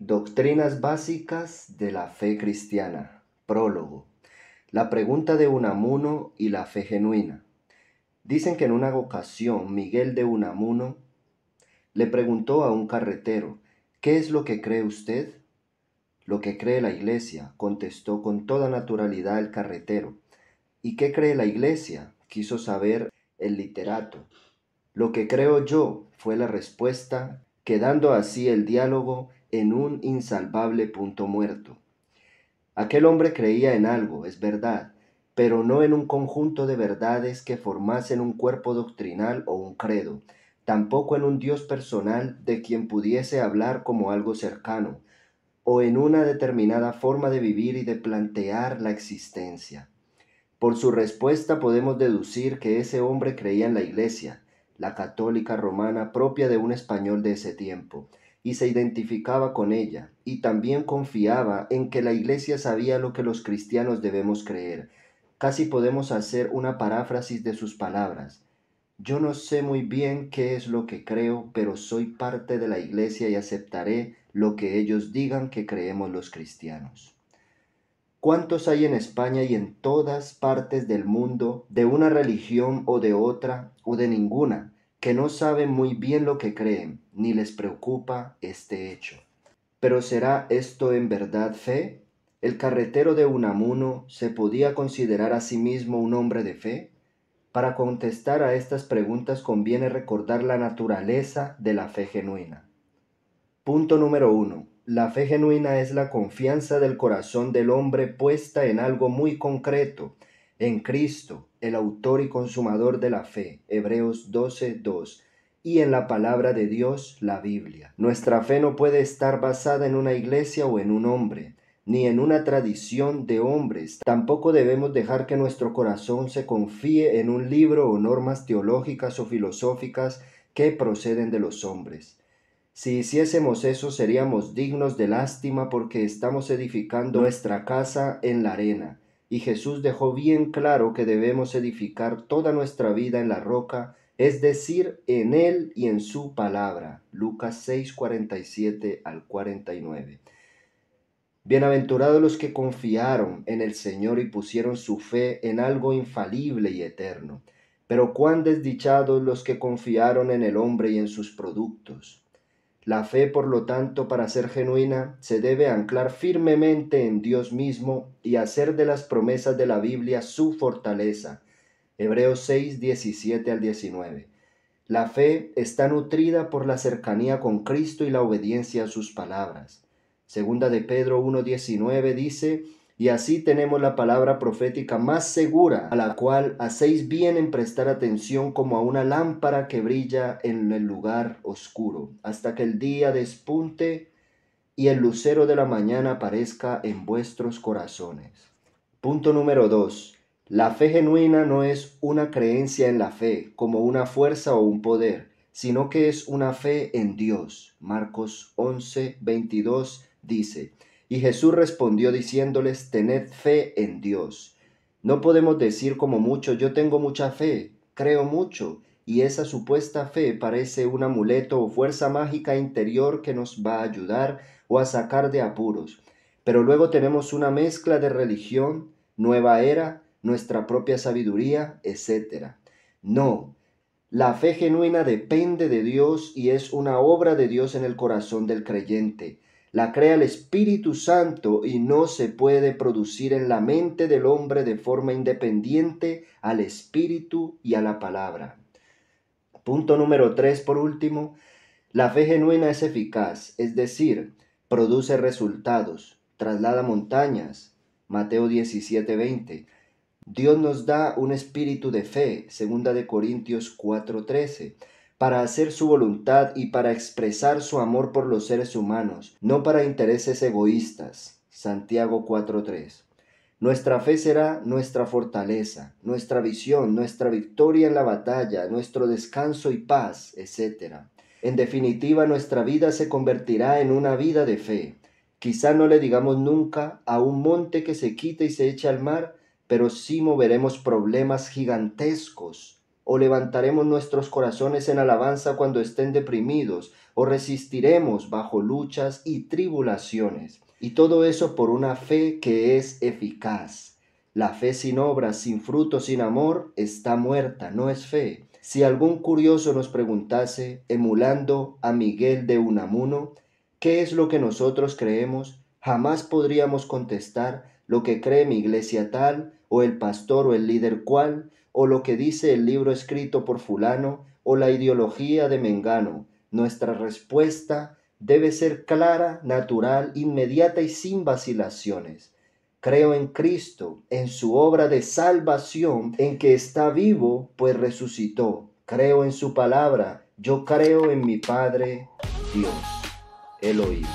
Doctrinas básicas de la fe cristiana. Prólogo. La pregunta de Unamuno y la fe genuina. Dicen que en una ocasión Miguel de Unamuno le preguntó a un carretero: ¿qué es lo que cree usted? Lo que cree la Iglesia, contestó con toda naturalidad el carretero. ¿Y qué cree la Iglesia?, quiso saber el literato. Lo que creo yo, fue la respuesta, quedando así el diálogo en un insalvable punto muerto. Aquel hombre creía en algo, es verdad, pero no en un conjunto de verdades que formasen un cuerpo doctrinal o un credo, tampoco en un Dios personal de quien pudiese hablar como algo cercano, o en una determinada forma de vivir y de plantear la existencia. Por su respuesta podemos deducir que ese hombre creía en la Iglesia, la católica romana propia de un español de ese tiempo, y se identificaba con ella, y también confiaba en que la Iglesia sabía lo que los cristianos debemos creer. Casi podemos hacer una paráfrasis de sus palabras. Yo no sé muy bien qué es lo que creo, pero soy parte de la Iglesia y aceptaré lo que ellos digan que creemos los cristianos. ¿Cuántos hay en España y en todas partes del mundo, de una religión o de otra, o de ninguna, que no saben muy bien lo que creen, ni les preocupa este hecho? ¿Pero será esto en verdad fe? ¿El carretero de Unamuno se podía considerar a sí mismo un hombre de fe? Para contestar a estas preguntas conviene recordar la naturaleza de la fe genuina. Punto número 1. La fe genuina es la confianza del corazón del hombre puesta en algo muy concreto, en Cristo, el autor y consumador de la fe, Hebreos 12:2, y en la palabra de Dios, la Biblia. Nuestra fe no puede estar basada en una iglesia o en un hombre, ni en una tradición de hombres. Tampoco debemos dejar que nuestro corazón se confíe en un libro o normas teológicas o filosóficas que proceden de los hombres. Si hiciésemos eso, seríamos dignos de lástima porque estamos edificando nuestra casa en la arena. Y Jesús dejó bien claro que debemos edificar toda nuestra vida en la roca, es decir, en Él y en su palabra. Lucas 6:47 al 49. Bienaventurados los que confiaron en el Señor y pusieron su fe en algo infalible y eterno. Pero cuán desdichados los que confiaron en el hombre y en sus productos. La fe, por lo tanto, para ser genuina, se debe anclar firmemente en Dios mismo y hacer de las promesas de la Biblia su fortaleza. Hebreos 6, 17 al 19. La fe está nutrida por la cercanía con Cristo y la obediencia a sus palabras. Segunda de Pedro 1:19 dice: y así tenemos la palabra profética más segura, a la cual hacéis bien en prestar atención como a una lámpara que brilla en el lugar oscuro, hasta que el día despunte y el lucero de la mañana aparezca en vuestros corazones. Punto número 2. La fe genuina no es una creencia en la fe, como una fuerza o un poder, sino que es una fe en Dios. Marcos 11:22 dice: y Jesús respondió diciéndoles: tened fe en Dios. No podemos decir como muchos: yo tengo mucha fe, creo mucho, y esa supuesta fe parece un amuleto o fuerza mágica interior que nos va a ayudar o a sacar de apuros. Pero luego tenemos una mezcla de religión, nueva era, nuestra propia sabiduría, etc. No, la fe genuina depende de Dios y es una obra de Dios en el corazón del creyente. La crea el Espíritu Santo y no se puede producir en la mente del hombre de forma independiente al Espíritu y a la palabra. Punto número 3, por último. La fe genuina es eficaz, es decir, produce resultados, traslada montañas. Mateo 17:20. Dios nos da un espíritu de fe, 2 Corintios 4:13, para hacer su voluntad y para expresar su amor por los seres humanos, no para intereses egoístas, Santiago 4:3. Nuestra fe será nuestra fortaleza, nuestra visión, nuestra victoria en la batalla, nuestro descanso y paz, etc. En definitiva, nuestra vida se convertirá en una vida de fe. Quizá no le digamos nunca a un monte que se quite y se eche al mar, pero sí moveremos problemas gigantescos, o levantaremos nuestros corazones en alabanza cuando estén deprimidos, o resistiremos bajo luchas y tribulaciones. Y todo eso por una fe que es eficaz. La fe sin obras, sin fruto, sin amor, está muerta, no es fe. Si algún curioso nos preguntase, emulando a Miguel de Unamuno, ¿qué es lo que nosotros creemos? Jamás podríamos contestar lo que cree mi iglesia tal, o el pastor o el líder cual, o lo que dice el libro escrito por fulano, o la ideología de Mengano. Nuestra respuesta debe ser clara, natural, inmediata y sin vacilaciones. Creo en Cristo, en su obra de salvación, en que está vivo, pues resucitó. Creo en su palabra, yo creo en mi Padre Dios. Elohim.